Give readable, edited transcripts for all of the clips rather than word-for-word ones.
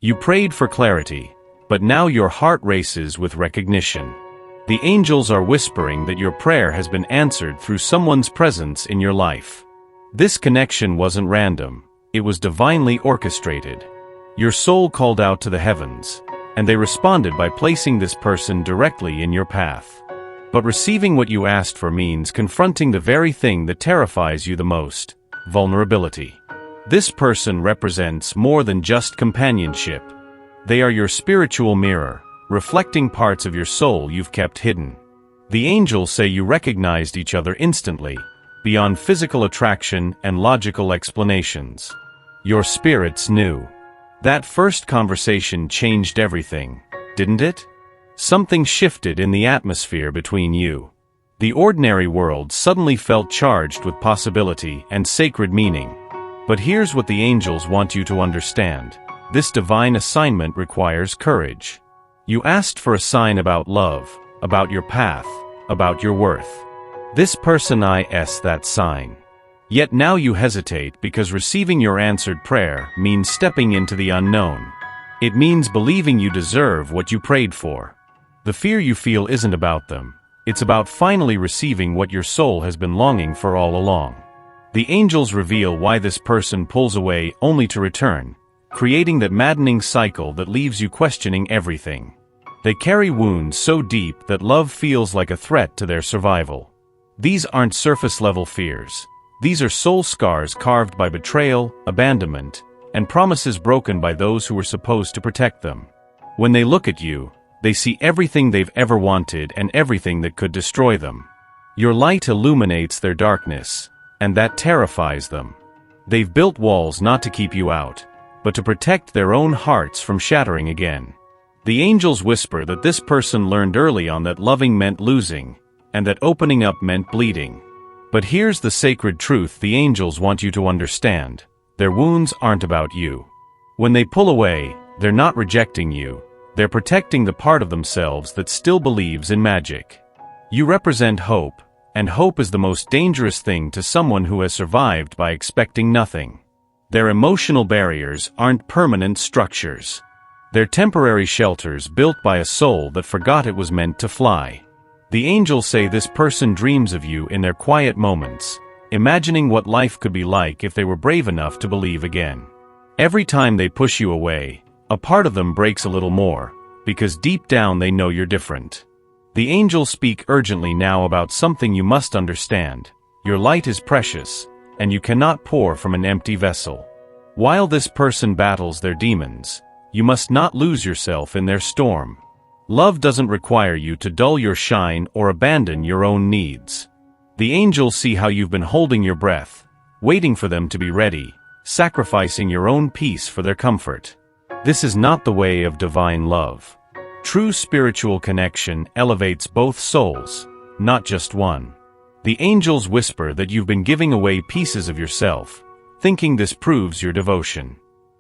You prayed for clarity, but now your heart races with recognition. The angels are whispering that your prayer has been answered through someone's presence in your life. This connection wasn't random, it was divinely orchestrated. Your soul called out to the heavens, and they responded by placing this person directly in your path. But receiving what you asked for means confronting the very thing that terrifies you the most: vulnerability. This person represents more than just companionship. They are your spiritual mirror, reflecting parts of your soul you've kept hidden. The angels say you recognized each other instantly, beyond physical attraction and logical explanations. Your spirits knew. That first conversation changed everything, didn't it? Something shifted in the atmosphere between you. The ordinary world suddenly felt charged with possibility and sacred meaning. But here's what the angels want you to understand. This divine assignment requires courage. You asked for a sign about love, about your path, about your worth. This person is that sign. Yet now you hesitate because receiving your answered prayer means stepping into the unknown. It means believing you deserve what you prayed for. The fear you feel isn't about them. It's about finally receiving what your soul has been longing for all along. The angels reveal why this person pulls away only to return, creating that maddening cycle that leaves you questioning everything. They carry wounds so deep that love feels like a threat to their survival. These aren't surface-level fears. These are soul scars carved by betrayal, abandonment, and promises broken by those who were supposed to protect them. When they look at you, they see everything they've ever wanted and everything that could destroy them. Your light illuminates their darkness, and that terrifies them. They've built walls not to keep you out, but to protect their own hearts from shattering again. The angels whisper that this person learned early on that loving meant losing, and that opening up meant bleeding. But here's the sacred truth the angels want you to understand. Their wounds aren't about you. When they pull away, they're not rejecting you. They're protecting the part of themselves that still believes in magic. You represent hope, and hope is the most dangerous thing to someone who has survived by expecting nothing. Their emotional barriers aren't permanent structures. They're temporary shelters built by a soul that forgot it was meant to fly. The angels say this person dreams of you in their quiet moments, imagining what life could be like if they were brave enough to believe again. Every time they push you away, a part of them breaks a little more, because deep down they know you're different. The angels speak urgently now about something you must understand. Your light is precious, and you cannot pour from an empty vessel. While this person battles their demons, you must not lose yourself in their storm. Love doesn't require you to dull your shine or abandon your own needs. The angels see how you've been holding your breath, waiting for them to be ready, sacrificing your own peace for their comfort. This is not the way of divine love. True spiritual connection elevates both souls, not just one. The angels whisper that you've been giving away pieces of yourself, thinking this proves your devotion.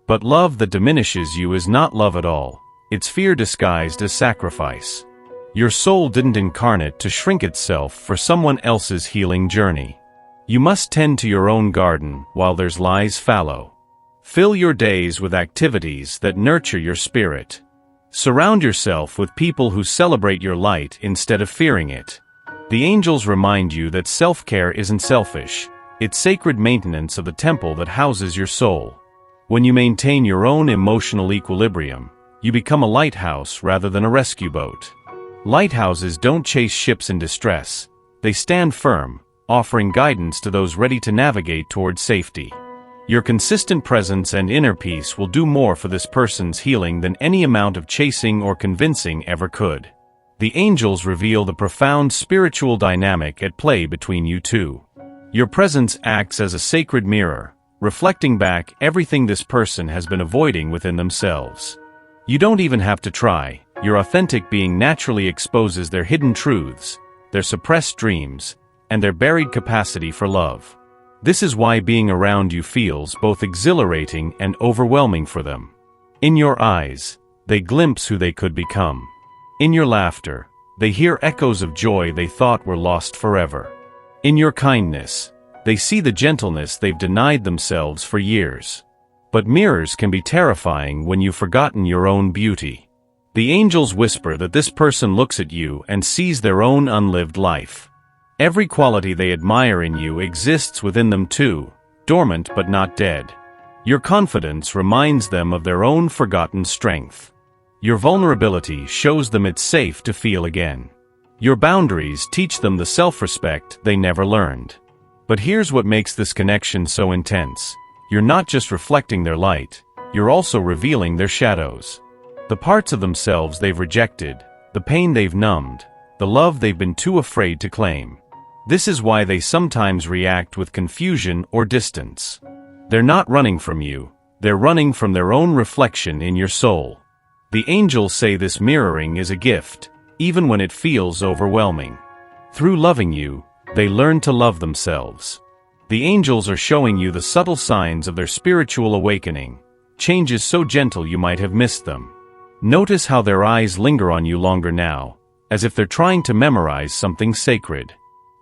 But love that diminishes you is not love at all. It's fear disguised as sacrifice. Your soul didn't incarnate to shrink itself for someone else's healing journey. You must tend to your own garden while theirs lies fallow. Fill your days with activities that nurture your spirit. Surround yourself with people who celebrate your light instead of fearing it. The angels remind you that self-care isn't selfish. It's sacred maintenance of the temple that houses your soul. When you maintain your own emotional equilibrium, you become a lighthouse rather than a rescue boat. Lighthouses don't chase ships in distress. They stand firm, offering guidance to those ready to navigate towards safety. Your consistent presence and inner peace will do more for this person's healing than any amount of chasing or convincing ever could. The angels reveal the profound spiritual dynamic at play between you two. Your presence acts as a sacred mirror, reflecting back everything this person has been avoiding within themselves. You don't even have to try. Your authentic being naturally exposes their hidden truths, their suppressed dreams, and their buried capacity for love. This is why being around you feels both exhilarating and overwhelming for them. In your eyes, they glimpse who they could become. In your laughter, they hear echoes of joy they thought were lost forever. In your kindness, they see the gentleness they've denied themselves for years. But mirrors can be terrifying when you've forgotten your own beauty. The angels whisper that this person looks at you and sees their own unlived life. Every quality they admire in you exists within them too, dormant but not dead. Your confidence reminds them of their own forgotten strength. Your vulnerability shows them it's safe to feel again. Your boundaries teach them the self-respect they never learned. But here's what makes this connection so intense. You're not just reflecting their light, you're also revealing their shadows. The parts of themselves they've rejected, the pain they've numbed, the love they've been too afraid to claim. This is why they sometimes react with confusion or distance. They're not running from you, they're running from their own reflection in your soul. The angels say this mirroring is a gift, even when it feels overwhelming. Through loving you, they learn to love themselves. The angels are showing you the subtle signs of their spiritual awakening, changes so gentle you might have missed them. Notice how their eyes linger on you longer now, as if they're trying to memorize something sacred.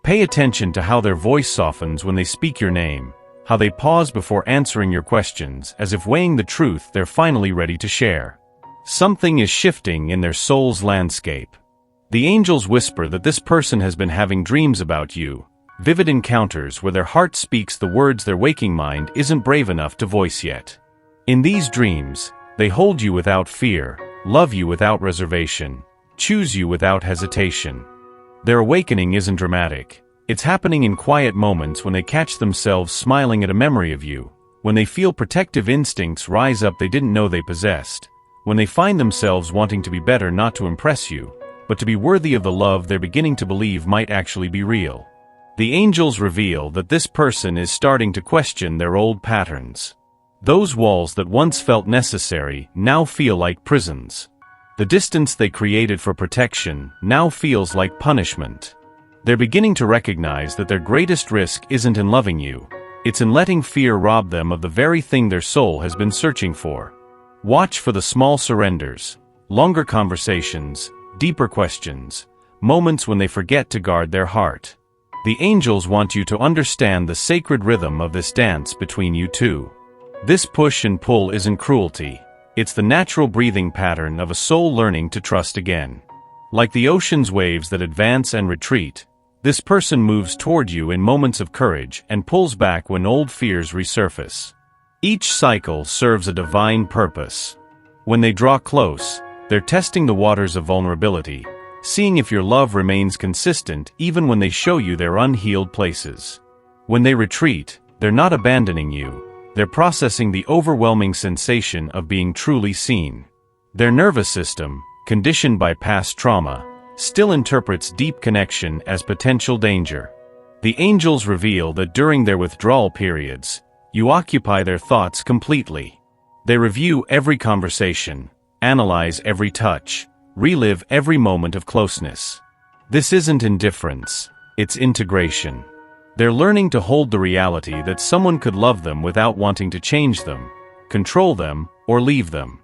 Pay attention to how their voice softens when they speak your name, how they pause before answering your questions as if weighing the truth they're finally ready to share. Something is shifting in their soul's landscape. The angels whisper that this person has been having dreams about you, vivid encounters where their heart speaks the words their waking mind isn't brave enough to voice yet. In these dreams, they hold you without fear, love you without reservation, choose you without hesitation. Their awakening isn't dramatic. It's happening in quiet moments when they catch themselves smiling at a memory of you, when they feel protective instincts rise up they didn't know they possessed, when they find themselves wanting to be better not to impress you, but to be worthy of the love they're beginning to believe might actually be real. The angels reveal that this person is starting to question their old patterns. Those walls that once felt necessary now feel like prisons. The distance they created for protection now feels like punishment. They're beginning to recognize that their greatest risk isn't in loving you, it's in letting fear rob them of the very thing their soul has been searching for. Watch for the small surrenders, longer conversations, deeper questions, moments when they forget to guard their heart. The angels want you to understand the sacred rhythm of this dance between you two. This push and pull isn't cruelty. It's the natural breathing pattern of a soul learning to trust again. Like the ocean's waves that advance and retreat, this person moves toward you in moments of courage and pulls back when old fears resurface. Each cycle serves a divine purpose. When they draw close, they're testing the waters of vulnerability, seeing if your love remains consistent even when they show you their unhealed places. When they retreat, they're not abandoning you. They're processing the overwhelming sensation of being truly seen. Their nervous system, conditioned by past trauma, still interprets deep connection as potential danger. The angels reveal that during their withdrawal periods, you occupy their thoughts completely. They review every conversation, analyze every touch, relive every moment of closeness. This isn't indifference, it's integration. They're learning to hold the reality that someone could love them without wanting to change them, control them, or leave them.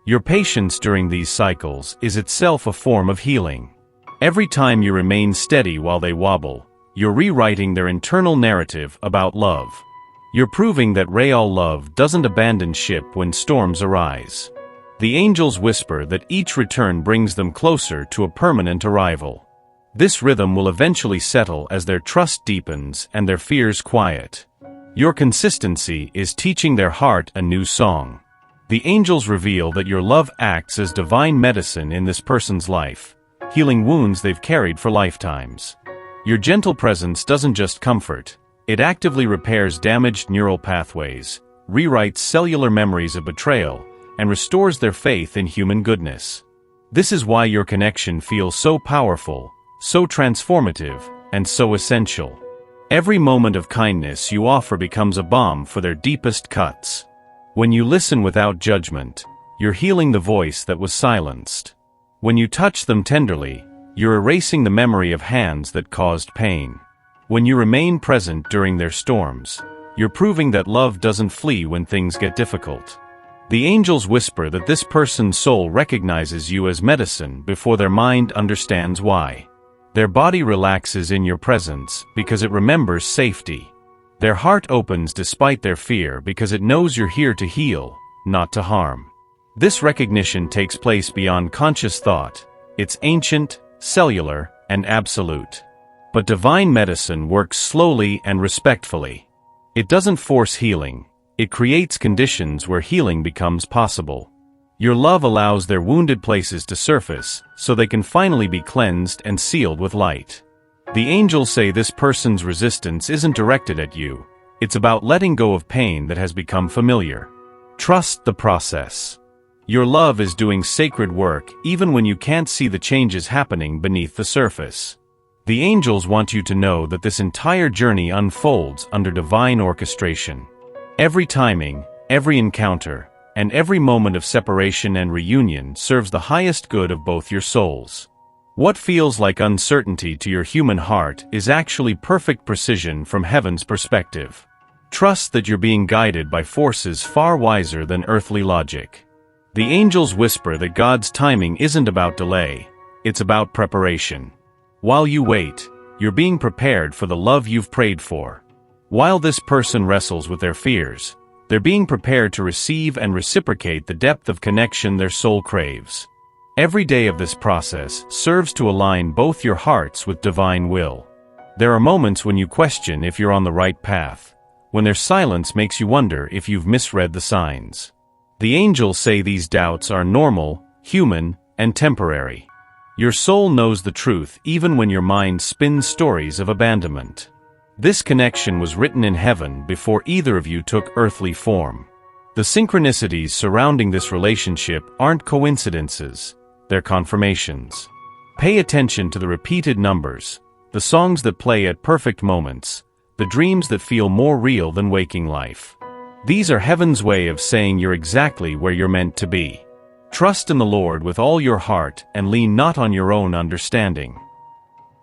Your patience during these cycles is itself a form of healing. Every time you remain steady while they wobble, you're rewriting their internal narrative about love. You're proving that real love doesn't abandon ship when storms arise. The angels whisper that each return brings them closer to a permanent arrival. This rhythm will eventually settle as their trust deepens and their fears quiet. Your consistency is teaching their heart a new song. The angels reveal that your love acts as divine medicine in this person's life, healing wounds they've carried for lifetimes. Your gentle presence doesn't just comfort, it actively repairs damaged neural pathways, rewrites cellular memories of betrayal, and restores their faith in human goodness. This is why your connection feels so powerful, so transformative, and so essential. Every moment of kindness you offer becomes a balm for their deepest cuts. When you listen without judgment, you're healing the voice that was silenced. When you touch them tenderly, you're erasing the memory of hands that caused pain. When you remain present during their storms, you're proving that love doesn't flee when things get difficult. The angels whisper that this person's soul recognizes you as medicine before their mind understands why. Their body relaxes in your presence because it remembers safety. Their heart opens despite their fear because it knows you're here to heal, not to harm. This recognition takes place beyond conscious thought. It's ancient, cellular, and absolute. But divine medicine works slowly and respectfully. It doesn't force healing. It creates conditions where healing becomes possible. Your love allows their wounded places to surface, so they can finally be cleansed and sealed with light. The angels say this person's resistance isn't directed at you. It's about letting go of pain that has become familiar. Trust the process. Your love is doing sacred work even when you can't see the changes happening beneath the surface. The angels want you to know that this entire journey unfolds under divine orchestration. Every timing, every encounter, and every moment of separation and reunion serves the highest good of both your souls. What feels like uncertainty to your human heart is actually perfect precision from heaven's perspective. Trust that you're being guided by forces far wiser than earthly logic. The angels whisper that God's timing isn't about delay, it's about preparation. While you wait, you're being prepared for the love you've prayed for. While this person wrestles with their fears, they're being prepared to receive and reciprocate the depth of connection their soul craves. Every day of this process serves to align both your hearts with divine will. There are moments when you question if you're on the right path, when their silence makes you wonder if you've misread the signs. The angels say these doubts are normal, human, and temporary. Your soul knows the truth even when your mind spins stories of abandonment. This connection was written in heaven before either of you took earthly form. The synchronicities surrounding this relationship aren't coincidences, they're confirmations. Pay attention to the repeated numbers, the songs that play at perfect moments, the dreams that feel more real than waking life. These are heaven's way of saying you're exactly where you're meant to be. Trust in the Lord with all your heart and lean not on your own understanding.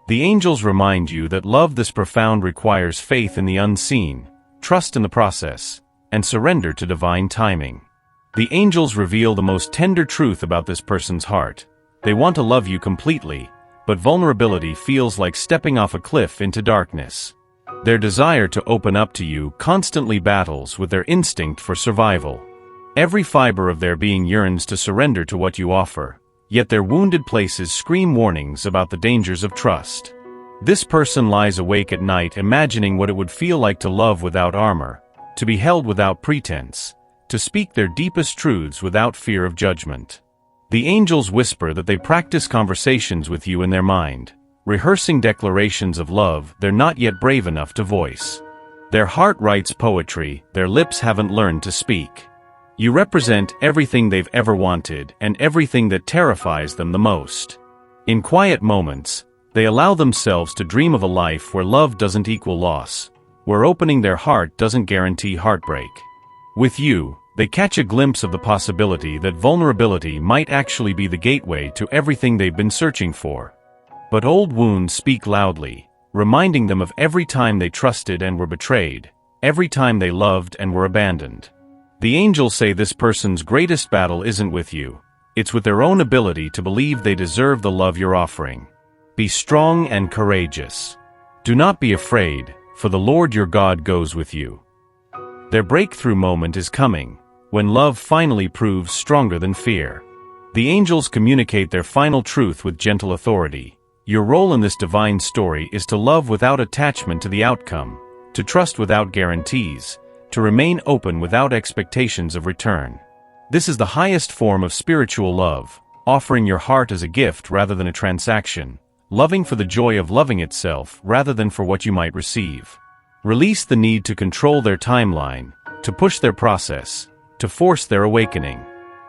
The angels remind you that love this profound requires faith in the unseen, trust in the process, and surrender to divine timing. The angels reveal the most tender truth about this person's heart. They want to love you completely, but vulnerability feels like stepping off a cliff into darkness. Their desire to open up to you constantly battles with their instinct for survival. Every fiber of their being yearns to surrender to what you offer, yet their wounded places scream warnings about the dangers of trust. This person lies awake at night imagining what it would feel like to love without armor, to be held without pretense, to speak their deepest truths without fear of judgment. The angels whisper that they practice conversations with you in their mind, rehearsing declarations of love they're not yet brave enough to voice. Their heart writes poetry their lips haven't learned to speak. You represent everything they've ever wanted and everything that terrifies them the most. In quiet moments, they allow themselves to dream of a life where love doesn't equal loss, where opening their heart doesn't guarantee heartbreak. With you, they catch a glimpse of the possibility that vulnerability might actually be the gateway to everything they've been searching for. But old wounds speak loudly, reminding them of every time they trusted and were betrayed, every time they loved and were abandoned. The angels say this person's greatest battle isn't with you, it's with their own ability to believe they deserve the love you're offering. Be strong and courageous. Do not be afraid, for the Lord your God goes with you. Their breakthrough moment is coming, when love finally proves stronger than fear. The angels communicate their final truth with gentle authority. Your role in this divine story is to love without attachment to the outcome, to trust without guarantees, to remain open without expectations of return. This is the highest form of spiritual love, offering your heart as a gift rather than a transaction, loving for the joy of loving itself rather than for what you might receive. Release the need to control their timeline, to push their process, to force their awakening.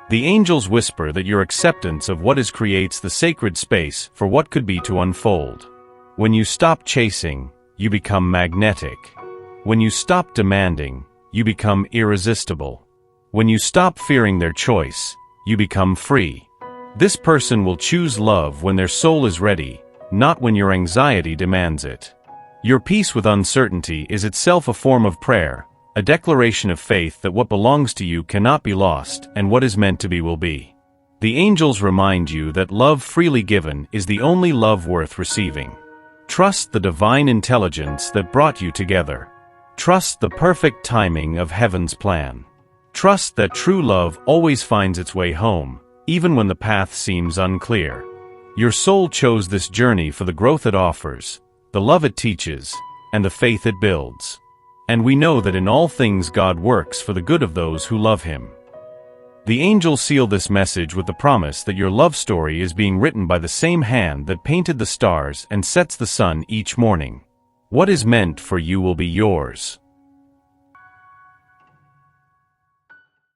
The angels whisper that your acceptance of what is creates the sacred space for what could be to unfold. When you stop chasing, you become magnetic. When you stop demanding, you become irresistible. When you stop fearing their choice, you become free. This person will choose love when their soul is ready, not when your anxiety demands it. Your peace with uncertainty is itself a form of prayer, a declaration of faith that what belongs to you cannot be lost and what is meant to be will be. The angels remind you that love freely given is the only love worth receiving. Trust the divine intelligence that brought you together. Trust the perfect timing of heaven's plan. Trust that true love always finds its way home, even when the path seems unclear. Your soul chose this journey for the growth it offers, the love it teaches, and the faith it builds. And we know that in all things God works for the good of those who love Him. The angels seal this message with the promise that your love story is being written by the same hand that painted the stars and sets the sun each morning. What is meant for you will be yours.